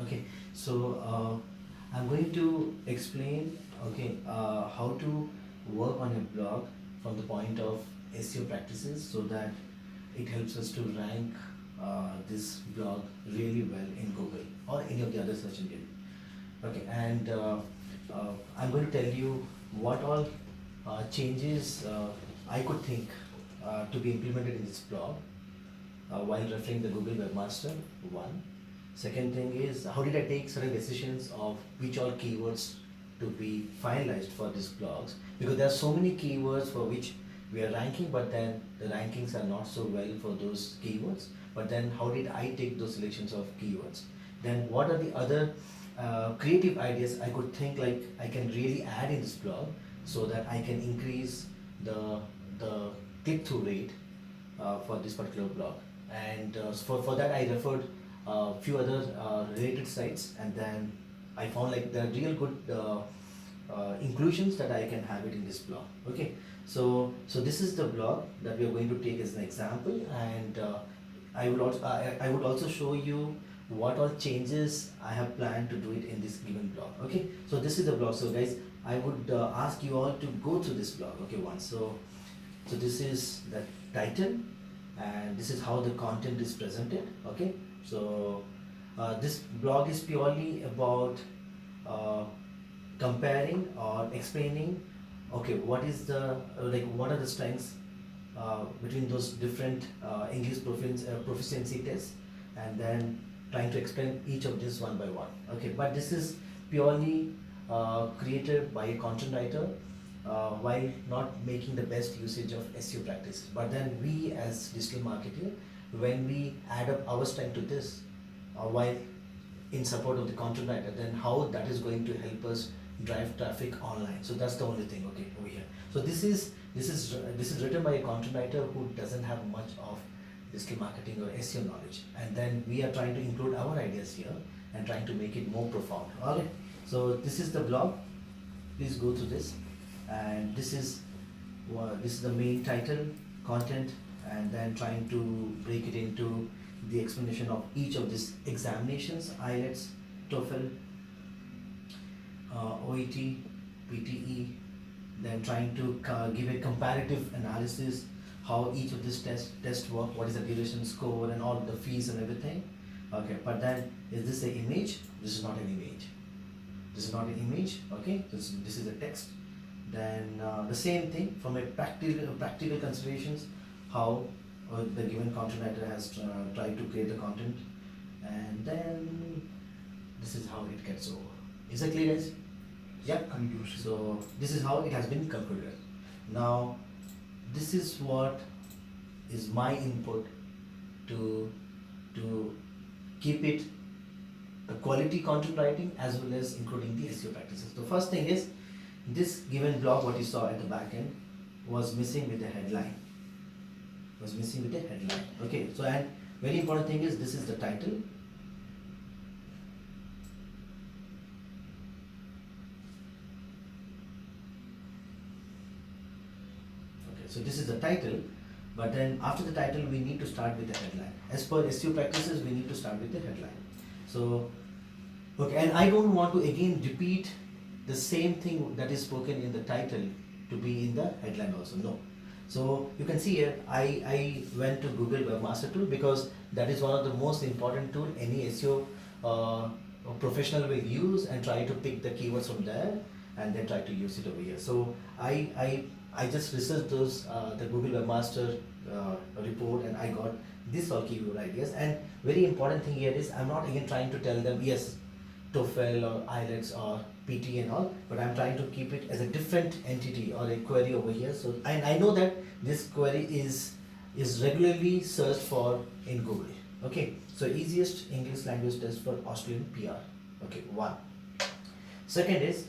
Okay, so I'm going to explain, okay, how to work on your blog from the point of SEO practices so that it helps us to rank this blog really well in Google or any of the other search engine. Okay, and I'm going to tell you what all changes I could think to be implemented in this blog while referring the Google Webmaster one. Second thing is how did I take certain decisions of which all keywords to be finalized for these blogs, because there are so many keywords for which we are ranking, but then the rankings are not so well for those keywords. But then how did I take those selections of keywords? Then what are the other creative ideas I could think like I can really add in this blog so that I can increase the click-through rate for this particular blog. And for that I referred a few other related sites, and then I found like there are real good inclusions that I can have it in this blog. Okay, so this is the blog that we are going to take as an example, and I would also show you what all changes I have planned to do it in this given blog. Okay, so this is the blog. So guys, I would ask you all to go through this blog. Okay, once. So this is the title, and this is how the content is presented. Okay, so this blog is purely about comparing or explaining, okay, what is the what are the strengths between those different English proficiency tests, and then trying to explain each of this one by one. Okay, but this is purely created by a content writer while not making the best usage of SEO practice. But then we as digital marketer, when we add up our strength to this, while in support of the content writer, then how that is going to help us drive traffic online. So that's the only thing, okay, over here. So this is written by a content writer who doesn't have much of digital marketing or SEO knowledge, and then we are trying to include our ideas here and trying to make it more profound. Alright, so this is the blog. Please go through this, and this is the main title, content, and then trying to break it into the explanation of each of these examinations: IELTS, TOEFL, OET, PTE. Then trying to give a comparative analysis, how each of these tests work, what is the duration, score, and all the fees and everything. Okay, but then is this an image? This is not an image. This is not an image. Okay, this is a text. Then the same thing from a practical considerations, how the given content writer has tried to create the content, and then this is how it gets over. Is that clear, guys? Yeah. Conclusion. So this is how it has been concluded. Now, this is what is my input to keep it a quality content writing as well as including the SEO practices. The first thing is this given blog, what you saw at the back end, was missing with the headline. Okay, so and very important thing is this is the title. Okay, so this is the title, but then after the title we need to start with the headline. As per SEO practices, we need to start with the headline. So okay, and I don't want to again repeat the same thing that is spoken in the title to be in the headline also. No. So you can see here, I went to Google Webmaster tool because that is one of the most important tool any SEO professional will use, and try to pick the keywords from there and then try to use it over here. So I just researched those the Google Webmaster report, and I got this all keyword ideas. And very important thing here is I'm not again trying to tell them yes TOEFL or IELTS or PT and all, but I'm trying to keep it as a different entity or a query over here. So I know that this query is regularly searched for in Google. Okay, so easiest English language test for Australian PR. Okay, one. Second is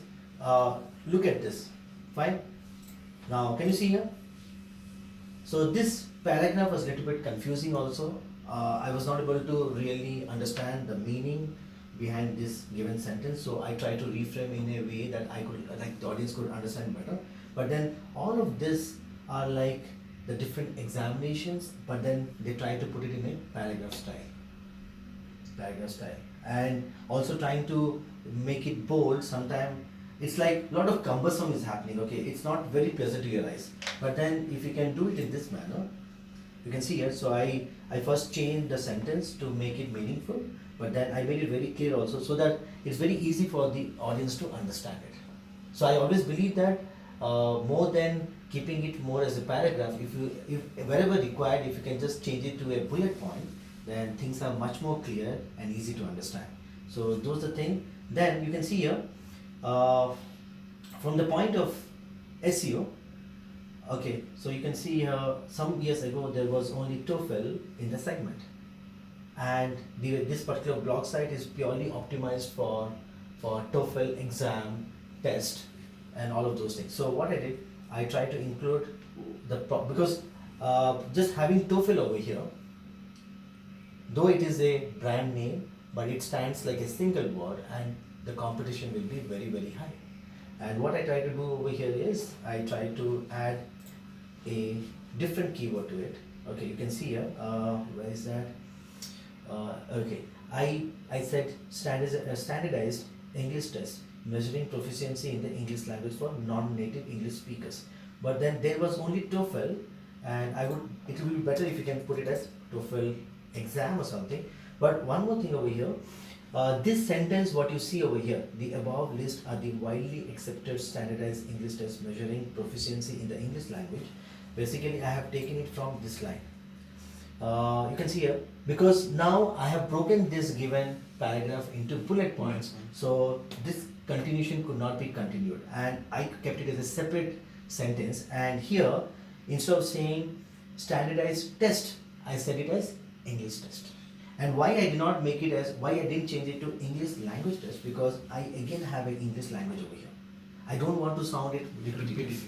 look at this. Fine. Now can you see here? So this paragraph was a little bit confusing also. I was not able to really understand the meaning behind this given sentence, so I try to reframe in a way that I could, like the audience could understand better. But then all of this are like the different examinations, but then they try to put it in a paragraph style. and also trying to make it bold. Sometimes it's like a lot of cumbersome is happening. Okay, it's not very pleasant to your eyes. But then if you can do it in this manner, you can see here. So I first changed the sentence to make it meaningful, but then I made it very clear also, so that it's very easy for the audience to understand it. So I always believe that more than keeping it more as a paragraph, if wherever required, if you can just change it to a bullet point, then things are much more clear and easy to understand. So those are the thing. Then you can see here, uh, from the point of SEO. Okay, so you can see here, some years ago there was only TOEFL in the segment, and this particular blog site is purely optimized for TOEFL exam, test, and all of those things. So what I did, I tried to include because just having TOEFL over here, though it is a brand name, but it stands like a single word, and the competition will be very, very high. And what I try to do over here is I try to add a different keyword to it. Okay, you can see here, where is that? Okay, I said standardized English test measuring proficiency in the English language for non-native English speakers. But then there was only TOEFL, and it would be better if you can put it as TOEFL exam or something. But one more thing over here, this sentence, what you see over here, the above list are the widely accepted standardized English tests measuring proficiency in the English language. Basically, I have taken it from this line. You can see here, because now I have broken this given paragraph into bullet points, so this continuation could not be continued, and I kept it as a separate sentence. And here, instead of saying standardized test, I said it as English test. And why I did not make it as, why I didn't change it to English language test, because I again have an English language over here. I don't want to sound it repetitive.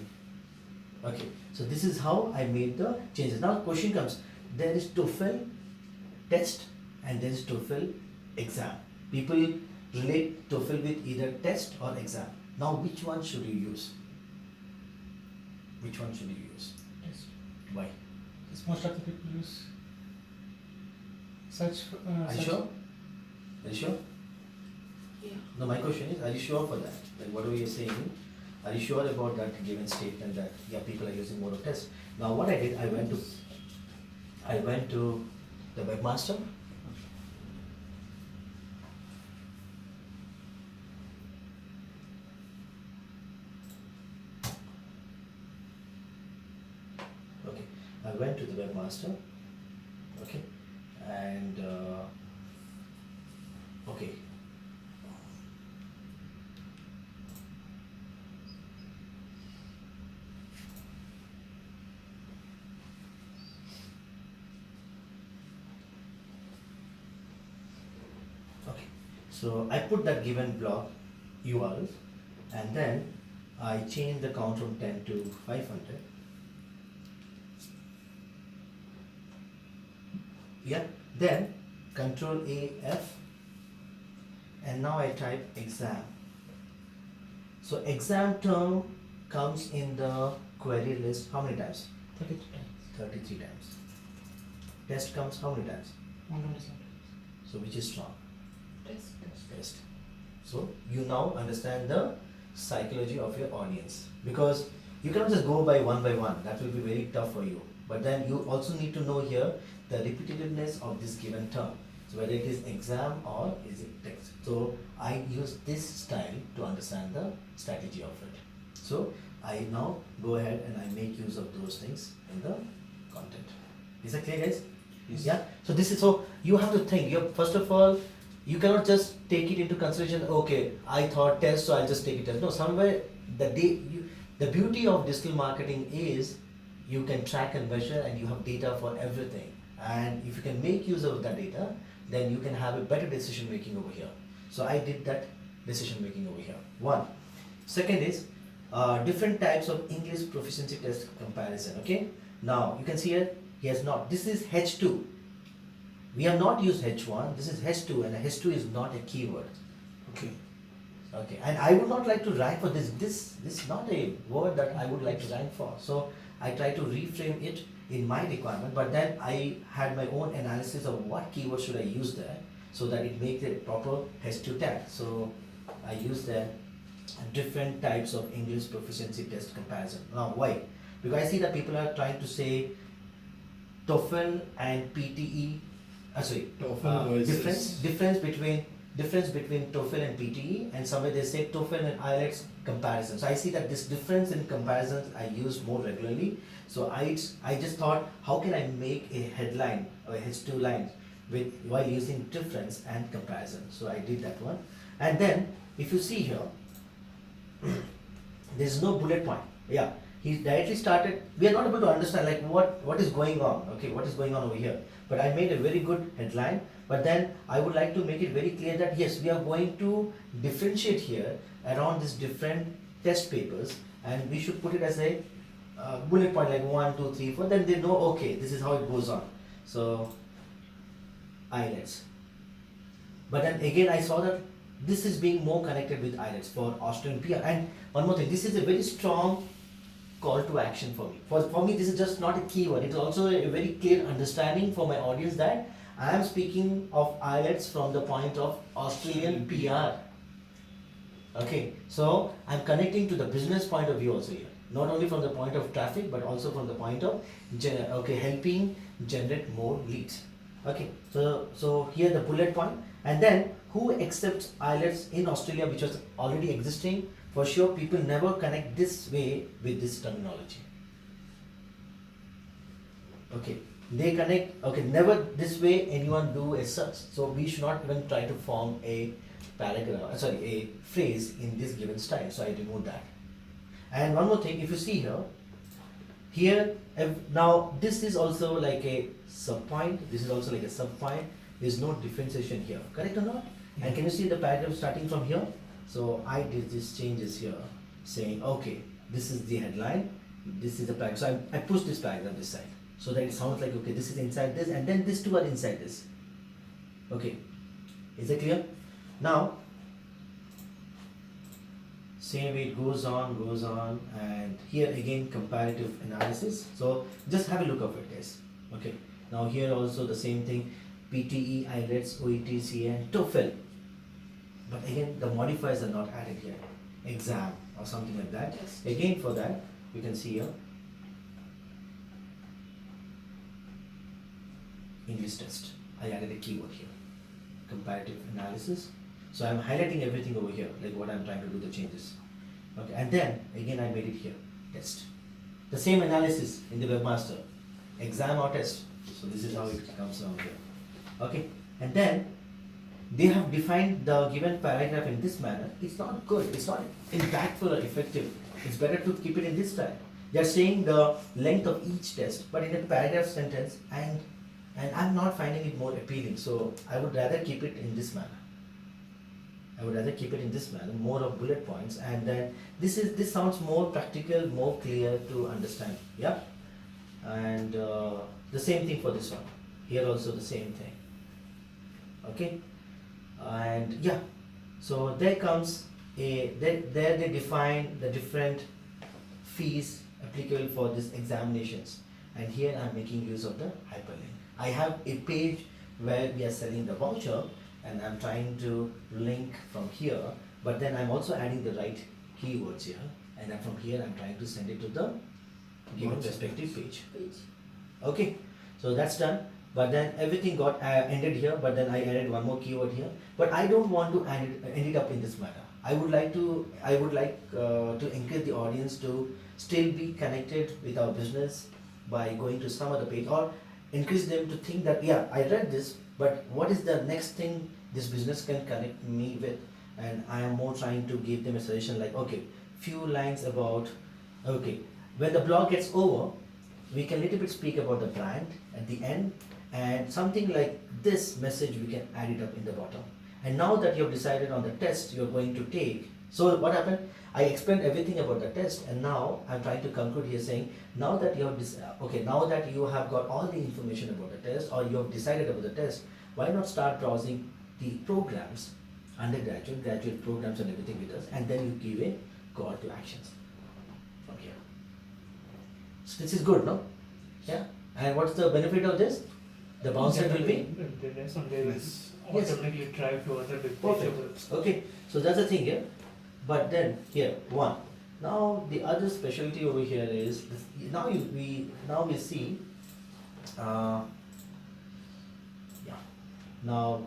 Okay, so this is how I made the changes. Now question comes, there is TOEFL test and there is TOEFL exam. People relate TOEFL with either test or exam. Now which one should you use? Which one should you use? Test. Why? Because most of the people use such. Are you sure? Are you sure? Yeah. No, my question is, are you sure for that? Like whatever you're saying, are you sure about that given statement that yeah, people are using more of test? Now what I did, I went to the webmaster. Okay, I went to the webmaster. Okay, and okay. Okay, so I put that given blog URL, and then I changed the count from 10 to 500. Yeah, then Control A F, and now I type exam. So exam term comes in the query list how many times? 33 times. 33 times. Test comes how many times? 127 times. So which is strong? Test. Test. So you now understand the psychology of your audience, because you cannot just go by one, that will be very tough for you. But then you also need to know here the repetitiveness of this given term. So whether it is exam or is it text. So I use this style to understand the strategy of it. So I now go ahead and I make use of those things in the content. Is that clear, guys? Yes. Yeah. So this is, so you have to think. You first of all, you cannot just take it into consideration. Okay, I thought test, so I'll just take it as no. Somewhere the beauty of digital marketing is you can track and measure, and you have data for everything. And if you can make use of that data, then you can have a better decision making over here. So I did that decision making over here. One. Second is different types of English proficiency test comparison. Okay. Now you can see here, he has not. This is H2. We have not used H1. This is H2, and H2 is not a keyword. Okay. Okay. And I would not like to rank for this. This is not a word that I would like to rank for. So I try to reframe it in my requirement, but then I had my own analysis of what keyword should I use there. so that it makes a proper H2 tag. So I use the different types of English proficiency test comparison. Now why? Because I see that people are trying to say TOEFL and PTE. TOEFL versus- Difference between TOEFL and PTE, and somewhere they say TOEFL and IELTS comparison. So I see that this difference in comparisons I use more regularly. So I just thought, how can I make a headline or a H2 line with while using difference and comparison? So I did that one. And then if you see here, there is no bullet point. Yeah, he directly started. We are not able to understand like what is going on. Okay, what is going on over here? But I made a very good headline. But then I would like to make it very clear that yes, we are going to differentiate here around these different test papers, and we should put it as a bullet point like 1, 2, 3, 4. Then they know, okay, this is how it goes on. So IELTS. But then again, I saw that this is being more connected with IELTS for Australian PR. And one more thing, this is a very strong call to action for me. For me, this is just not a keyword. It is also a very clear understanding for my audience that I am speaking of IELTS from the point of Australian PR. Okay, so I'm connecting to the business point of view also here. Not only from the point of traffic, but also from the point of helping generate more leads. Okay, so here the bullet point, and then who accepts IELTS in Australia, which was already existing. For sure, people never connect this way with this terminology. Okay, they connect. Okay, never this way anyone do a search. So we should not even try to form a paragraph. A phrase in this given style. So I remove that. And one more thing, if you see here, now this is also like a sub point. This is also like a sub point. There is no differentiation here. Correct or not? Yeah. And can you see the paragraph starting from here? So I did these changes here, saying, okay, this is the headline, this is the paragraph. So I pushed this paragraph this side, so that it sounds like, okay, this is inside this, and then these two are inside this. Okay, is it clear? Now, same way it goes on, and here again comparative analysis. So just have a look of it, guys. Okay, now here also the same thing, PTE, IELTS, OET, CA, and TOEFL. But again, the modifiers are not added here. Exam or something like that. Yes. Again, for that, you can see here English test. I added a keyword here. Comparative analysis. So I'm highlighting everything over here, like what I'm trying to do the changes. Okay, and then again I made it here. Test. The same analysis in the webmaster. Exam or test. So this is how it comes down here. Okay, and then they have defined the given paragraph in this manner. It's not good, it's not impactful or effective. It's better to keep it in this style. They are saying the length of each test, but in a paragraph sentence, and I'm not finding it more appealing. So I would rather keep it in this manner. More of bullet points, and then this sounds more practical, more clear to understand. Yeah, and the same thing for this one. Here also the same thing. Okay. And yeah, so there comes there they define the different fees applicable for these examinations, and here I'm making use of the hyperlink. I have a page where we are selling the voucher, and I'm trying to link from here, but then I'm also adding the right keywords here, and then from here I'm trying to send it to the given respective page. Okay, so that's done. But then everything got ended here, but then I added one more keyword here. But I don't want to end it up in this manner. I would like to encourage the audience to still be connected with our business by going to some other page, or encourage them to think that, yeah, I read this, but what is the next thing this business can connect me with? And I am more trying to give them a suggestion like, okay, few lines about, okay, when the blog gets over, we can little bit speak about the brand at the end, and something like this message we can add it up in the bottom. And now that you have decided on the test you're going to take, so what happened? I explained everything about the test, and now I'm trying to conclude here saying, now that you have now that you have got all the information about the test, or you have decided about the test, why not start browsing the programs, undergraduate, graduate programs and everything with us, and then you give a call to actions from here. So this is good, no? Yeah. And what's the benefit of this? the bounce rate will be The next one they will Yes. automatically drive to other perfect. pages. Okay, so that's the thing here. But then here one. Now the other specialty over here is this, now we see. Uh, yeah. Now.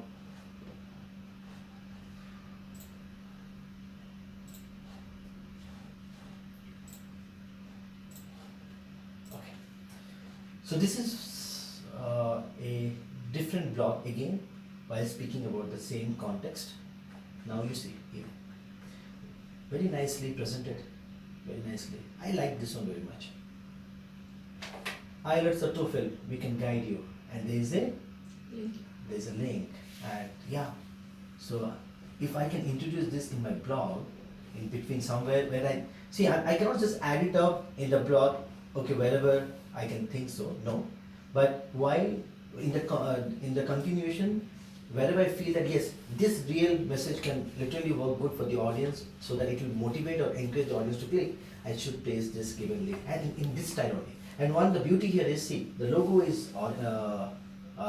Okay. So this is a different block again while speaking about the same context. Now you see here. Very nicely presented. Very nicely. I like this one very much. Hi, let's Tofel, we can guide you. And there's a link. And yeah. So if I can introduce this in my blog, in between somewhere where I cannot just add it up in the blog, okay, wherever I can think so, no. But why in the continuation, wherever I feel that yes, this real message can literally work good for the audience so that it will motivate or encourage the audience to click, I should place this given link and in this style only. And one, the beauty here is, see, the logo is on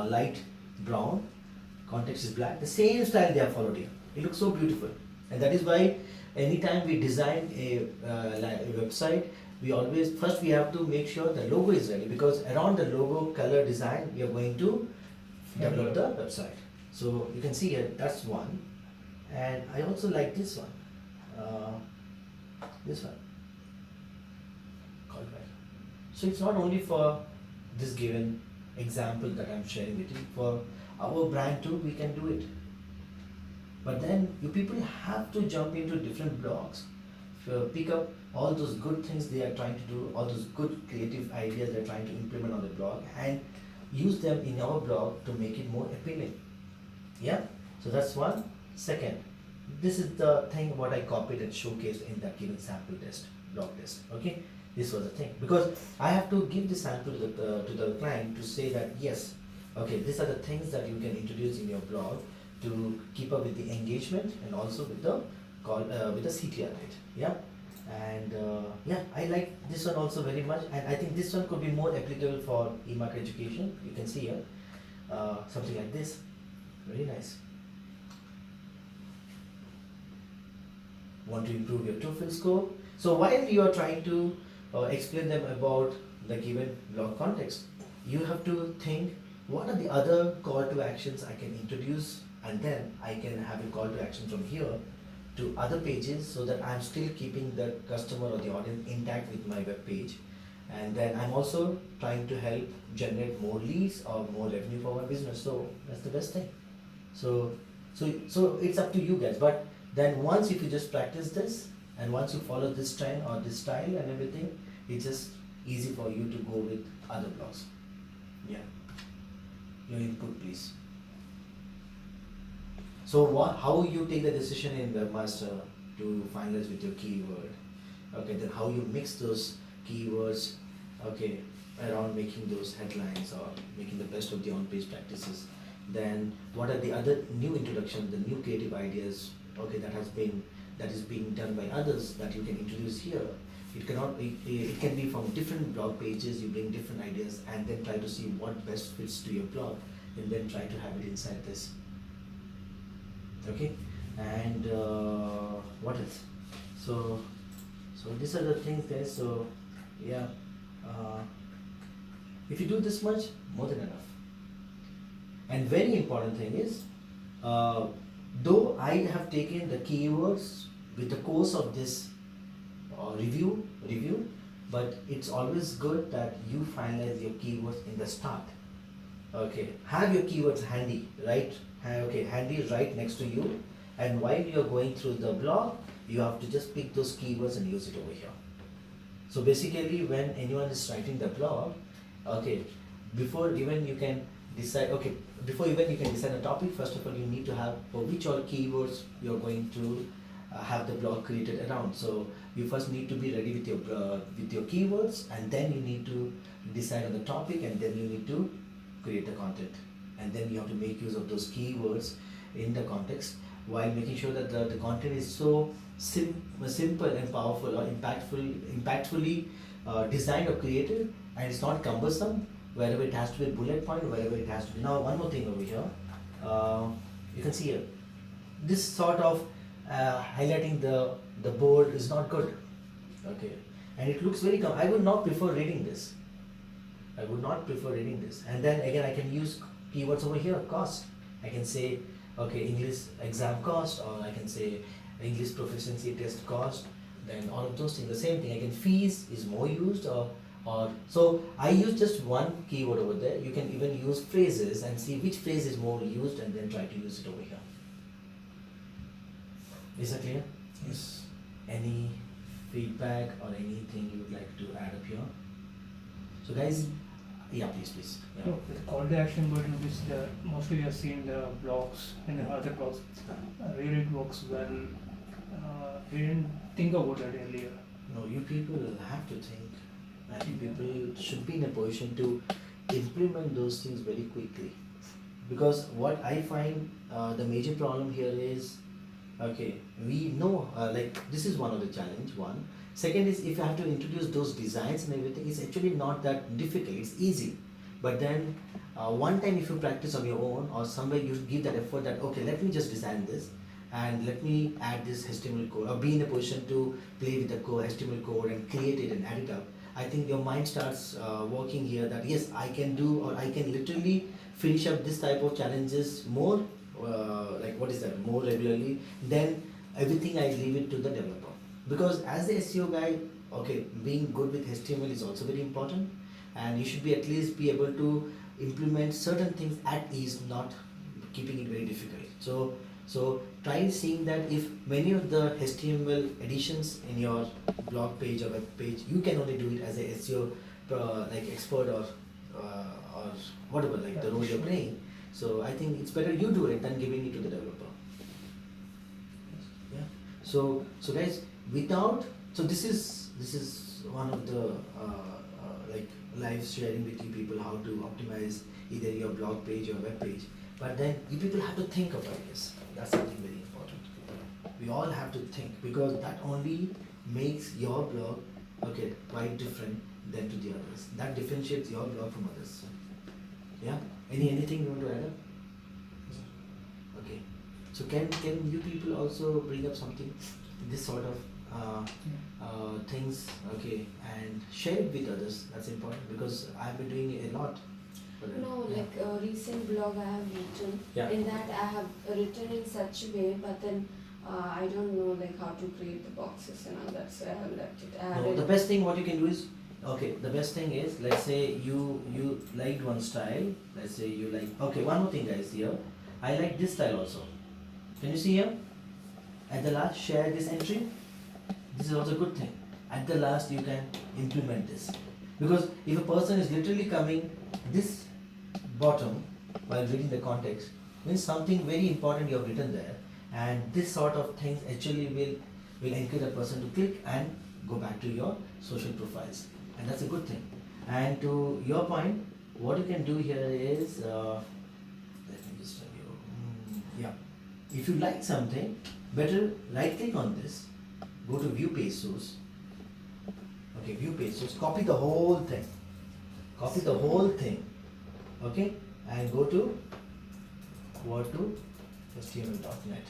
light brown, context is black, the same style they have followed here. It looks so beautiful. And that is why anytime we design a website, we always, first we have to make sure the logo is ready, because around the logo color design, we are going to develop the website. So you can see here, that's one. And I also like this one. This one. Call back. So it's not only for this given example that I'm sharing with you, for our brand too, we can do it. But then you people have to jump into different blogs, pick up all those good things they are trying to do, all those good creative ideas they're trying to implement on the blog, and use them in our blog to make it more appealing. Yeah, so that's one. Second, this is the thing what I copied and showcased in that given sample test, blog test. Okay, this was the thing, because I have to give the sample to the client to say that yes, okay, these are the things that you can introduce in your blog to keep up with the engagement and also with the CTR rate. Yeah, and yeah, I like this one also very much, and I think this one could be more applicable for eMarket education. You can see here something like this. Very nice. Want to improve your TOEFL score? So while you are trying to explain them about the given blog context, you have to think what are the other call to actions I can introduce, and then I can have a call to action from here to other pages so that I'm still keeping the customer or the audience intact with my web page. And then I'm also trying to help generate more leads or more revenue for my business. So that's the best thing. So it's up to you guys. But then once if you just practice this and once you follow this trend or this style and everything, it's just easy for you to go with other blogs. Yeah. Your input, please. So how you take the decision in Webmaster to finalize with your keyword? Okay, then how you mix those keywords, okay, around making those headlines or making the best of the on-page practices. Then what are the other new introductions, the new creative ideas, okay, that is being done by others that you can introduce here. It can be from different blog pages, you bring different ideas and then try to see what best fits to your blog and then try to have it inside this. Okay, and what else? So these are the things there. So yeah, if you do this much, more than enough. And very important thing is, though I have taken the keywords with the course of this review, but it's always good that you finalize your keywords in the start. Okay, have your keywords handy, right? Okay, handy right next to you, and while you are going through the blog, you have to just pick those keywords and use it over here. So basically, when anyone is writing the blog, okay, before even you can decide, a topic, first of all, you need to have for which all keywords you're going to have the blog created around. So you first need to be ready with your keywords, and then you need to decide on the topic, and then you need to create the content, and then you have to make use of those keywords in the context while making sure that the content is so simple and powerful or impactfully designed or created, and it's not cumbersome, wherever it has to be a bullet point, wherever it has to be. Now, one more thing over here. You can see here, this sort of highlighting the board is not good. Okay, and it looks very. I would not prefer reading this. I would not prefer reading this. And then again, I can use keywords over here. Cost. I can say, okay, English exam cost, or I can say English proficiency test cost. Then all of those things. The same thing. Again, fees is more used, or so I use just one keyword over there. You can even use phrases and see which phrase is more used, and then try to use it over here. Is that clear? Yes. Any feedback or anything you would like to add up here? So guys, yeah, please. Yeah. No, the call to action button, which mostly we have seen the blogs and the other blogs, really it works well. We didn't think about that earlier. No, you people have to think, and you people should be in a position to implement those things very quickly. Because what I find the major problem here is, okay, we know like this is one of the challenge. One. Second is, if you have to introduce those designs and everything, it's actually not that difficult. It's easy. But then one time if you practice on your own, or somewhere you give that effort that, okay, let me just design this, and let me add this HTML code, or be in a position to play with the code, HTML code, and create it and add it up. I think your mind starts working here that yes, I can do, or I can literally finish up this type of challenges more, like what is that, more regularly, then everything I leave it to the developer. Because as the SEO guy, okay, being good with HTML is also very important, and you should be at least be able to implement certain things at ease, not keeping it very difficult. So try seeing that if many of the HTML additions in your blog page or web page, you can only do it as a SEO like expert, or whatever, like the role you're playing. So I think it's better you do it than giving it to the developer. Yeah. So guys, this is one of the like live sharing with you people how to optimize either your blog page or web page. But then you people have to think about this. That's something very important. We all have to think, because that only makes your blog, okay, quite different than to the others. That differentiates your blog from others. Yeah. Anything you want to add up? Okay. So can you people also bring up something, this sort of things, okay, and share it with others? That's important, because I've been doing it a lot. No, like a recent blog I have written. Yeah. In that I have written in such a way, but then I don't know like how to create the boxes and all that, so I have left it. No, the best thing what you can do is, okay, the best thing is, let's say you liked one style. Let's say you like, okay, one more thing guys here. I like this style also. Can you see here? At the last, share this entry. This is also a good thing. At the last, you can implement this. Because if a person is literally coming this bottom while reading the context, means something very important you have written there, and this sort of things actually will encourage a person to click and go back to your social profiles, and that's a good thing. And to your point, what you can do here is, let me just tell you, yeah, if you like something, better right click on this, go to view page source. Okay, view page source, copy the whole thing. Copy the whole thing. Okay, and go to html.net.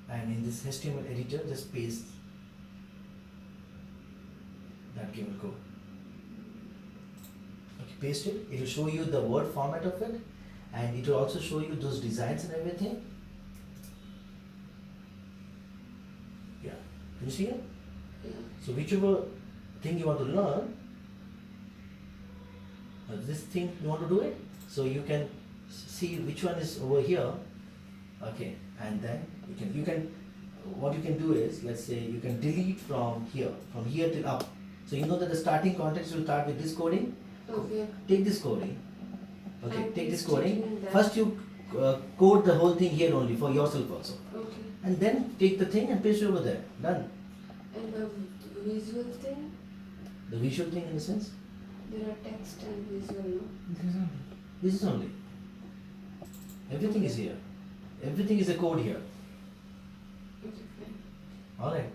And in this HTML editor, just paste that given code. Okay, paste it. It will show you the word format of it, and it will also show you those designs and everything. Yeah, can you see it? Yeah. So whichever thing you want to learn, this thing you want to do it, so you can see which one is over here. Okay, and then you can what you can do is, let's say you can delete from here till up. So you know that the starting context will start with this coding. Okay. Take this coding. Okay, And take this paste it coding. in there. First you code the whole thing here only for yourself also. Okay. And then take the thing and paste it over there. Done. And the visual thing, The visual thing in the sense, there are text and visual, no? this is only. Everything is here. Everything is a code here. Okay, fine. Alright.